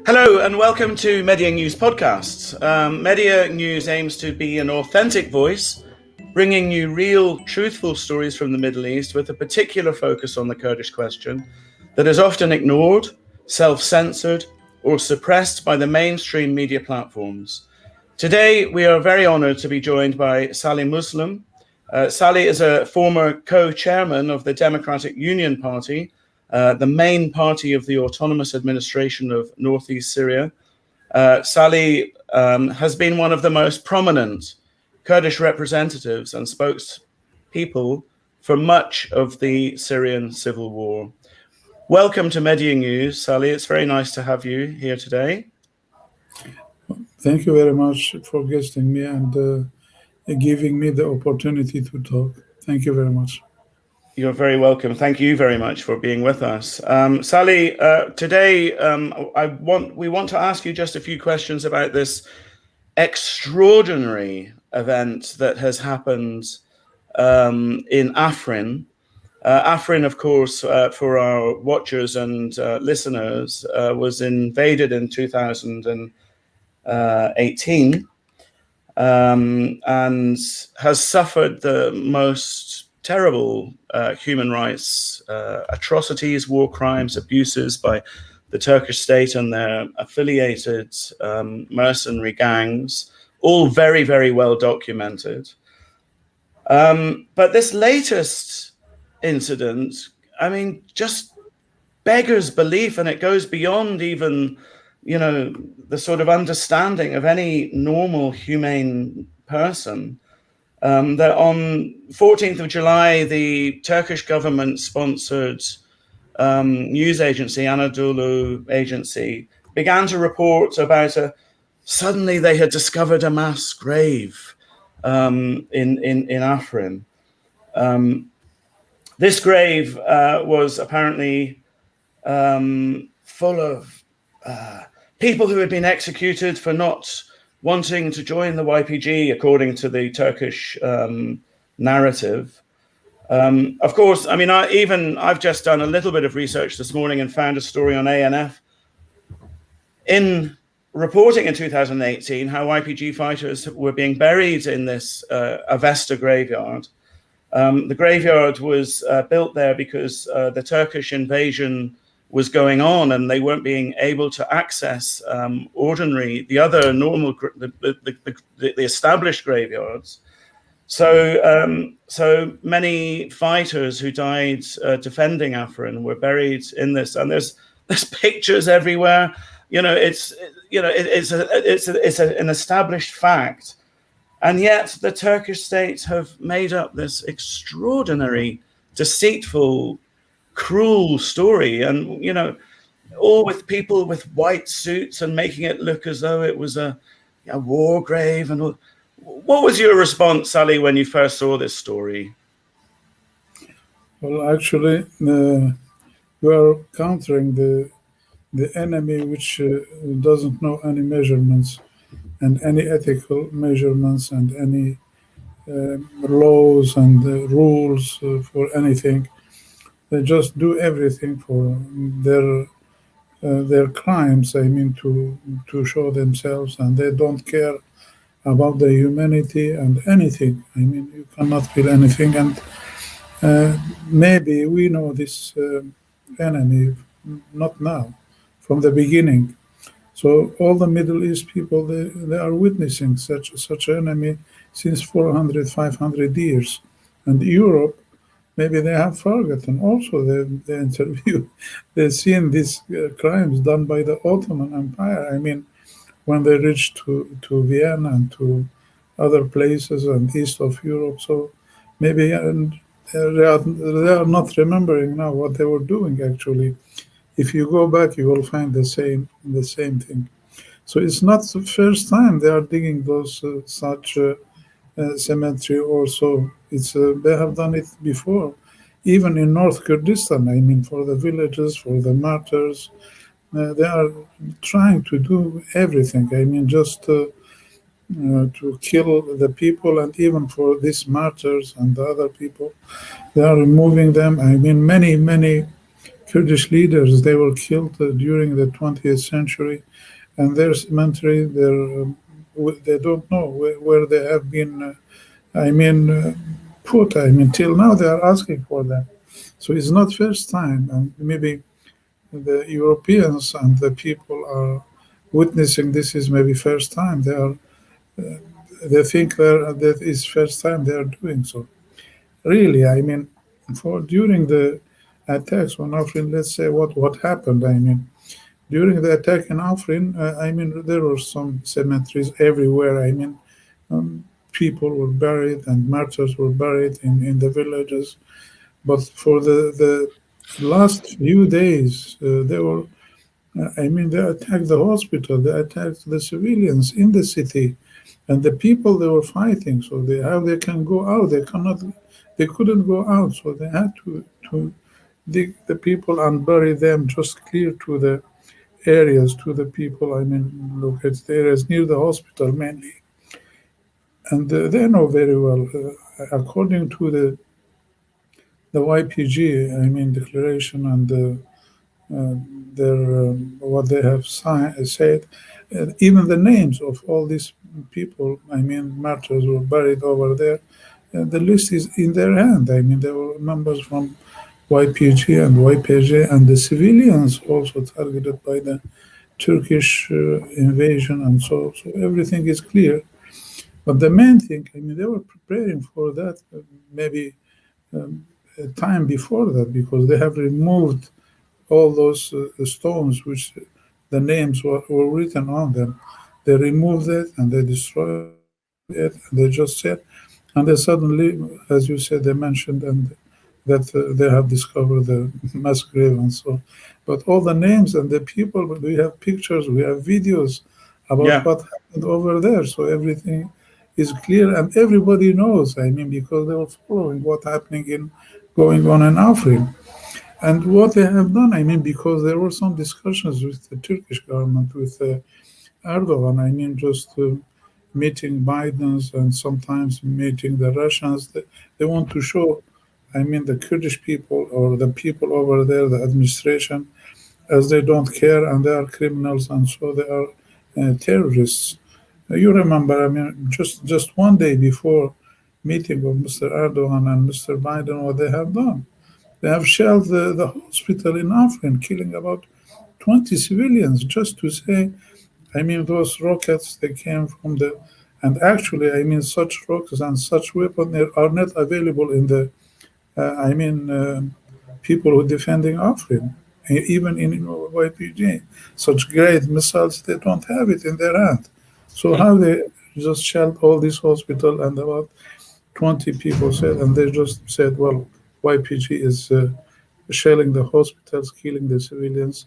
Hello and welcome to MedyaNews podcasts. MedyaNews aims to be an authentic voice, bringing you real, truthful stories from the Middle East with a particular focus on the Kurdish question that is often ignored, self-censored, or suppressed by the mainstream media platforms. Today, we are very honored to be joined by Saleh Muslim. Saleh is a former co-chairman of the Democratic Union Party, the main party of the autonomous administration of northeast Syria. Saleh has been one of the most prominent Kurdish representatives and spokespeople for much of the Syrian civil war. Welcome to MedyaNews, Saleh. It's very nice to have you here today. Thank you very much for guesting me and giving me the opportunity to talk. Thank you very much. You're very welcome. Thank you very much for being with us. Saleh, today we want to ask you just a few questions about this extraordinary event that has happened in Afrin. Afrin, of course, for our watchers and listeners, was invaded in 2018 and has suffered the most terrible human rights atrocities, war crimes, abuses by the Turkish state and their affiliated mercenary gangs, all very, very well documented. But this latest incident, I mean, just beggars belief, and it goes beyond even, you know, the sort of understanding of any normal, humane person. That on 14th of July, the Turkish government-sponsored news agency, Anadolu Agency, began to report about suddenly they had discovered a mass grave in Afrin. This grave was apparently full of people who had been executed for not wanting to join the YPG, according to the Turkish narrative. Of course, I mean, I've just done a little bit of research this morning and found a story on ANF in reporting in 2018 how YPG fighters were being buried in this Avesta graveyard. The graveyard was built there because the Turkish invasion was going on, and they weren't being able to access the other normal, the established graveyards. So many fighters who died defending Afrin were buried in this, and there's pictures everywhere. You know, it's an established fact, and yet the Turkish state have made up this extraordinary, deceitful, cruel story, and you know, all with people with white suits and making it look as though it was a war grave. And all. What was your response, Saleh, when you first saw this story? Well, actually, we are countering the enemy, which doesn't know any measurements and any ethical measurements and any laws and rules for anything. They just do everything for their crimes. I mean, to show themselves, and they don't care about the humanity and anything. I mean, you cannot feel anything. And maybe we know this enemy, not now, from the beginning. So all the Middle East people, they are witnessing such enemy since 400, 500 years. And Europe, maybe they have forgotten also the interview. They've seen these crimes done by the Ottoman Empire. I mean, when they reached to Vienna and to other places and east of Europe. So maybe they are not remembering now what they were doing, actually. If you go back, you will find the same thing. So it's not the first time they are digging those such cemetery also. They have done it before, even in North Kurdistan. I mean, for the villages, for the martyrs, they are trying to do everything. I mean, just to kill the people, and even for these martyrs and the other people, they are removing them. I mean, many Kurdish leaders, they were killed during the 20th century, and their cemetery, they don't know where they have been, put. I mean, till now they are asking for them. So it's not first time, and maybe the Europeans and the people are witnessing this is maybe first time. They think that is first time they are doing so. Really, I mean, for during the attacks on Afrin, let's say what happened. I mean, during the attack in Afrin, there were some cemeteries everywhere. I mean, people were buried and martyrs were buried in the villages. But for the last few days, they were. They attacked the hospital. They attacked the civilians in the city, and the people they were fighting. So how they can go out? They cannot. They couldn't go out. So they had to dig the people and bury them just clear to the areas, to the people. I mean, look at the areas near the hospital mainly, and they know very well. According to the YPG, declaration and what they have said, even the names of all these people, martyrs were buried over there. The list is in their hand. I mean, there were members from YPG and YPG, and the civilians also targeted by the Turkish invasion, and so everything is clear. But the main thing, they were preparing for that maybe time before that, because they have removed all those stones which the names were written on them. They removed it and they destroyed it. And they just said, and they suddenly, as you said, they mentioned and that they have discovered the mass grave and so. But all the names and the people, we have pictures, we have videos about what happened over there. So everything is clear and everybody knows. Because they were following what's going on in Afrin. And what they have done, because there were some discussions with the Turkish government, with Erdogan, just meeting Biden's and sometimes meeting the Russians. They want to show, the Kurdish people or the people over there, the administration, as they don't care and they are criminals and so they are terrorists. You remember, just one day before meeting of Mr. Erdogan and Mr. Biden, what they have done. They have shelled the hospital in Afrin, killing about 20 civilians, just to say, those rockets, they came from and actually, such rockets and such weapons are not available in the, people who are defending Afrin, even in YPG. Such great missiles, they don't have it in their hand. So how they just shelled all this hospital and about 20 people said, and they just said, well, YPG is shelling the hospitals, killing the civilians,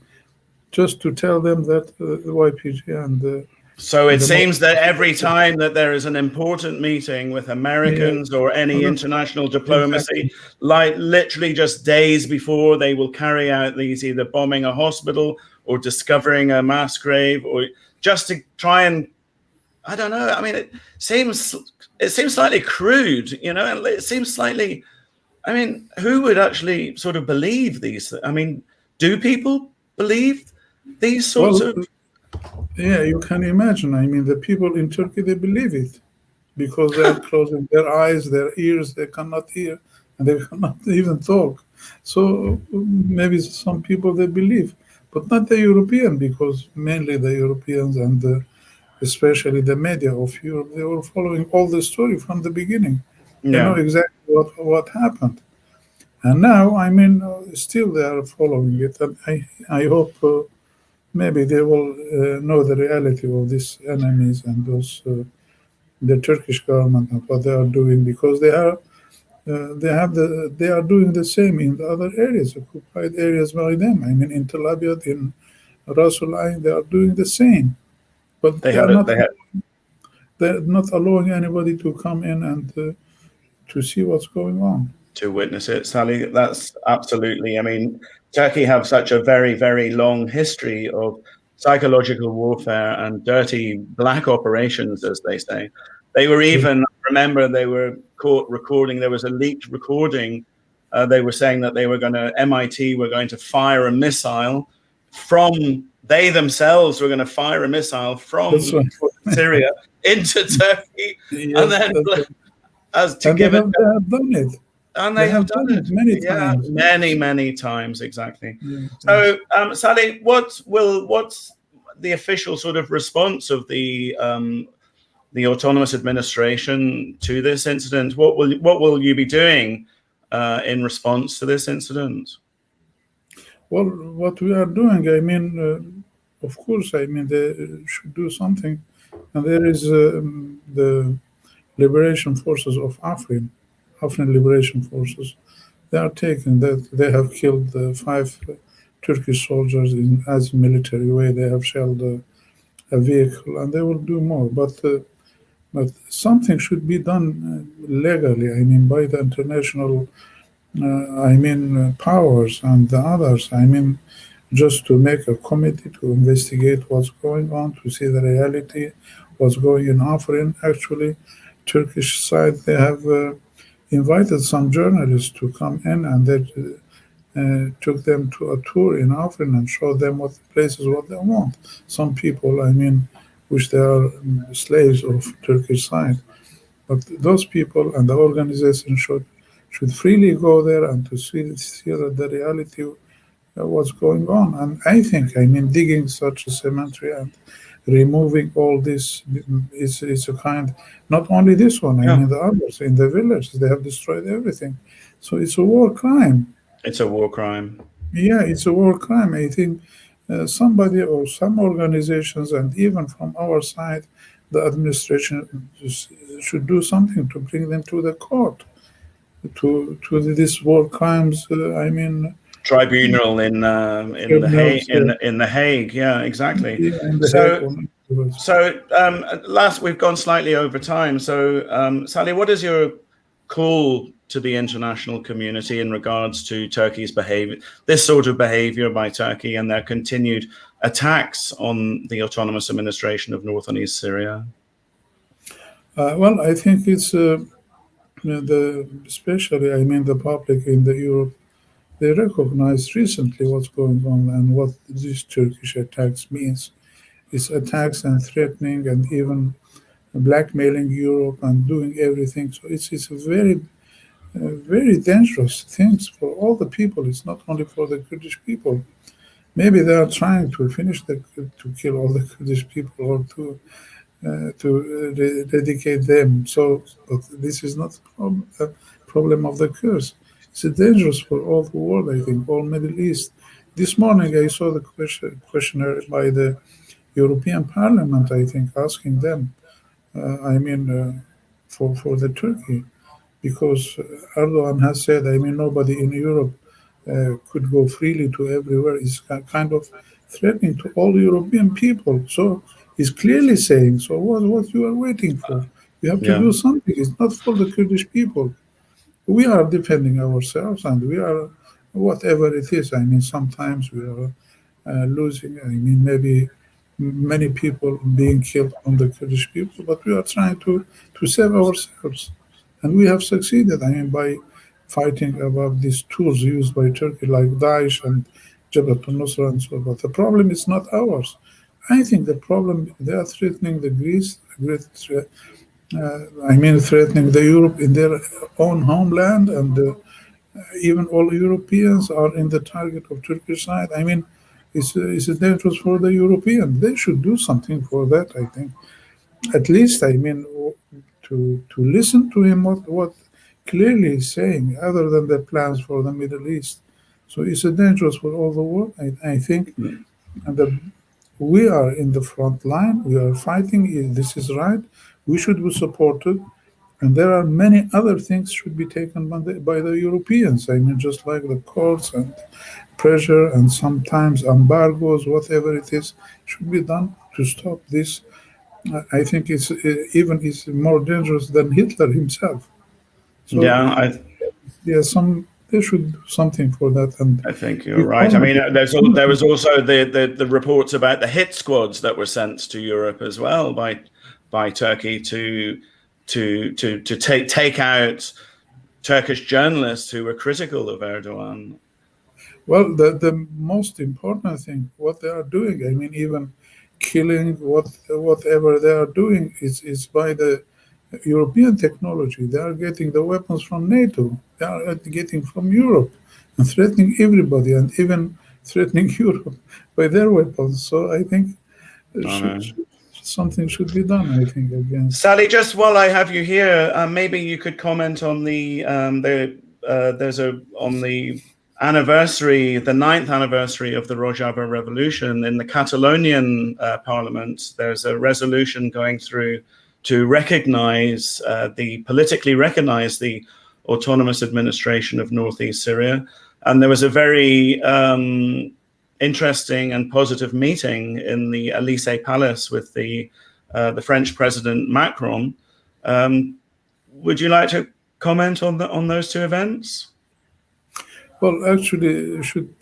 just to tell them that YPG and so it seems that every time that there is an important meeting with Americans or any international diplomacy, like literally just days before, they will carry out these, either bombing a hospital or discovering a mass grave, or just to try and, I don't know. It seems slightly crude, and it seems slightly. Who would actually sort of believe these? Do people believe these sorts of? Yeah, you can imagine. The people in Turkey, they believe it because they are closing their eyes, their ears, they cannot hear, and they cannot even talk. So maybe some people, they believe, but not the European, because mainly the Europeans and especially the media of Europe, they were following all the story from the beginning. They know exactly what happened. And now, still they are following it. And I hope maybe they will know the reality of these enemies and those the Turkish government and what they are doing, because they are doing the same in the other areas, occupied areas by them. In Tel Aviv, in Ras Al Ain, they are doing the same, but they're not allowing anybody to come in and to see what's going on. To witness it, Saleh, that's absolutely. Turkey have such a very, very long history of psychological warfare and dirty black operations, as they say. They were even, remember, they were caught recording, there was a leaked recording. They were saying that MIT were going to fire a missile from, they themselves were going to fire a missile from Syria into Turkey. And then they have done it. And they have done it many times. Many times, exactly. So, Saleh, what's the official sort of response of the autonomous administration to this incident? What will you be doing in response to this incident? Well, what we are doing, I mean, of course, I mean, they should do something. And there is the liberation forces of Afrin Liberation Forces. They are taken that they have killed 5 Turkish soldiers as military way. They have shelled a vehicle, and they will do more. But something should be done legally. I mean, by the international, powers and the others. I mean, just to make a committee to investigate what's going on, to see the reality, what's going in Afrin. Actually, Turkish side, they have invited some journalists to come in, and they took them to a tour in Afrin and showed them what they want. Some people, I mean, which they are slaves of Turkish side, but those people and the organization should freely go there and to see the reality what's going on. And I think, I mean, digging such a cemetery and removing all this is a kind, not only this one, I mean the others in the villages, they have destroyed everything. So it's a war crime. It's a war crime. Yeah, it's a war crime. I think somebody or some organizations, and even from our side, the administration should do something to bring them to the court, to this war crimes, tribunal in the Hague. Yeah, exactly. Last, we've gone slightly over time. So, Saleh, what is your call to the international community in regards to Turkey's behavior, this sort of behavior by Turkey and their continued attacks on the autonomous administration of North and East Syria? Well, I think it's especially, I mean, the public in Europe, they recognized recently what's going on and what these Turkish attacks means. It's attacks and threatening and even blackmailing Europe and doing everything. So it's a very, very dangerous things for all the people. It's not only for the Kurdish people. Maybe they are trying to to kill all the Kurdish people or to eradicate them. So, but this is not a problem of the Kurds. It's dangerous for all the world, I think, all Middle East. This morning I saw the questionnaire by the European Parliament, I think, asking them, for the Turkey, because Erdogan has said, I mean, nobody in Europe could go freely to everywhere. It's kind of threatening to all European people. So he's clearly saying, so what you are waiting for? You have to do something. It's not for the Kurdish people. We are defending ourselves, and we are, whatever it is. I mean, sometimes we are losing. I mean, maybe many people being killed on the Kurdish people, but we are trying to save ourselves, and we have succeeded. I mean, by fighting about these tools used by Turkey, like Daesh and Jabhat al-Nusra and so on. But the problem is not ours. I think the problem, they are threatening the Greece, threatening the Europe in their own homeland, and even all Europeans are in the target of Turkish side. I mean, it's dangerous for the European. They should do something for that, I think. At least, I mean, to listen to him, what clearly he's saying, other than the plans for the Middle East. So it's dangerous for all the world, I think. And we are in the front line. We are fighting. This is right. We should be supported. And there are many other things should be taken by the Europeans. I mean, just like the courts and pressure and sometimes embargoes, whatever it is, should be done to stop this. I think it's more dangerous than Hitler himself. So, some they should do something for that. And I think you're right. I mean, there was also the reports about the hit squads that were sent to Europe as well by Turkey to take out Turkish journalists who were critical of Erdogan. Well, the most important thing, what they are doing, I mean, even killing whatever they are doing is by the European technology. They are getting the weapons from NATO. They are getting from Europe and threatening everybody and even threatening Europe by their weapons. So I think something should be done, I think, against. Saleh, just while I have you here, maybe you could comment on the anniversary, the 9th anniversary of the Rojava Revolution in the Catalonian parliament. There's a resolution going through to recognize politically recognize the autonomous administration of northeast Syria. And there was a very interesting and positive meeting in the Élysée Palace with the French President Macron. Would you like to comment on those two events? Well, actually, you should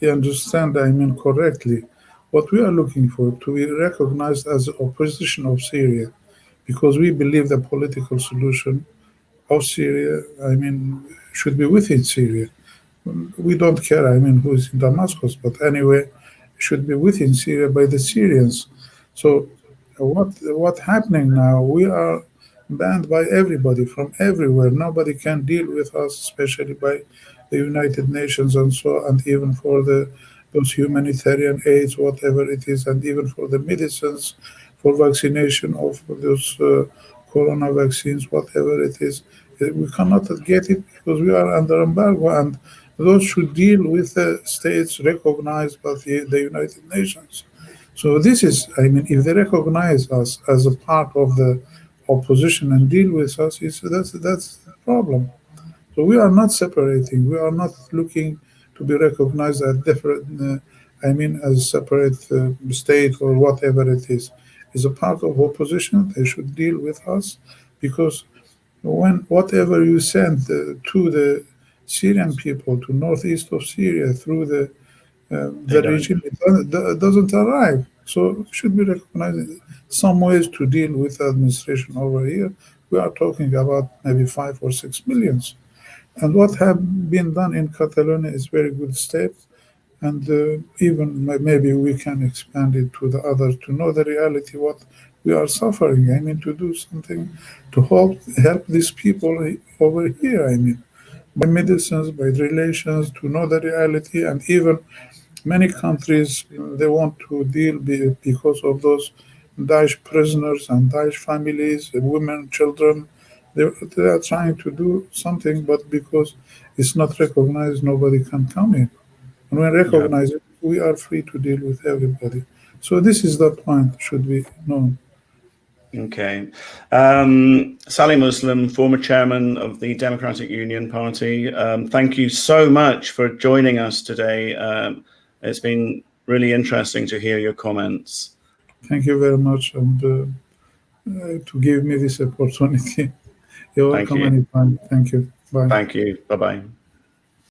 understand, I mean, correctly. What we are looking for to be recognized as the opposition of Syria, because we believe the political solution of Syria, I mean, should be within Syria. We don't care, I mean, who is in Damascus, but anyway, it should be within Syria by the Syrians. So what happening now, we are banned by everybody from everywhere. Nobody can deal with us, especially by the United Nations and so, and even for those humanitarian aids, whatever it is, and even for the medicines, for vaccination of those corona vaccines, whatever it is. We cannot get it because we are under embargo, and those should deal with the states recognized by the United Nations. So this is, I mean, if they recognize us as a part of the opposition and deal with us, that's the problem. So we are not separating. We are not looking to be recognized as different, as separate state or whatever it is. It's a part of opposition. They should deal with us, because whatever you send to the Syrian people, to northeast of Syria through the regime, it doesn't arrive. So it should be recognized some ways to deal with the administration over here. We are talking about maybe 5 or 6 millions. And what have been done in Catalonia is very good step. And even maybe we can expand it to the others to know the reality, what we are suffering. I mean, to do something to help these people over here. I mean, by medicines, by relations, to know the reality. And even many countries, they want to deal because of those Daesh prisoners and Daesh families, women, children. They are trying to do something, but because it's not recognized, nobody can come in. And when recognized, we are free to deal with everybody. So this is the point, should be known. Okay. Saleh Muslim, former chairman of the Democratic Union Party, thank you so much for joining us today. It's been really interesting to hear your comments. Thank you very much, and to give me this opportunity. You're welcome anytime. Thank you. Bye. Thank you. Bye-bye.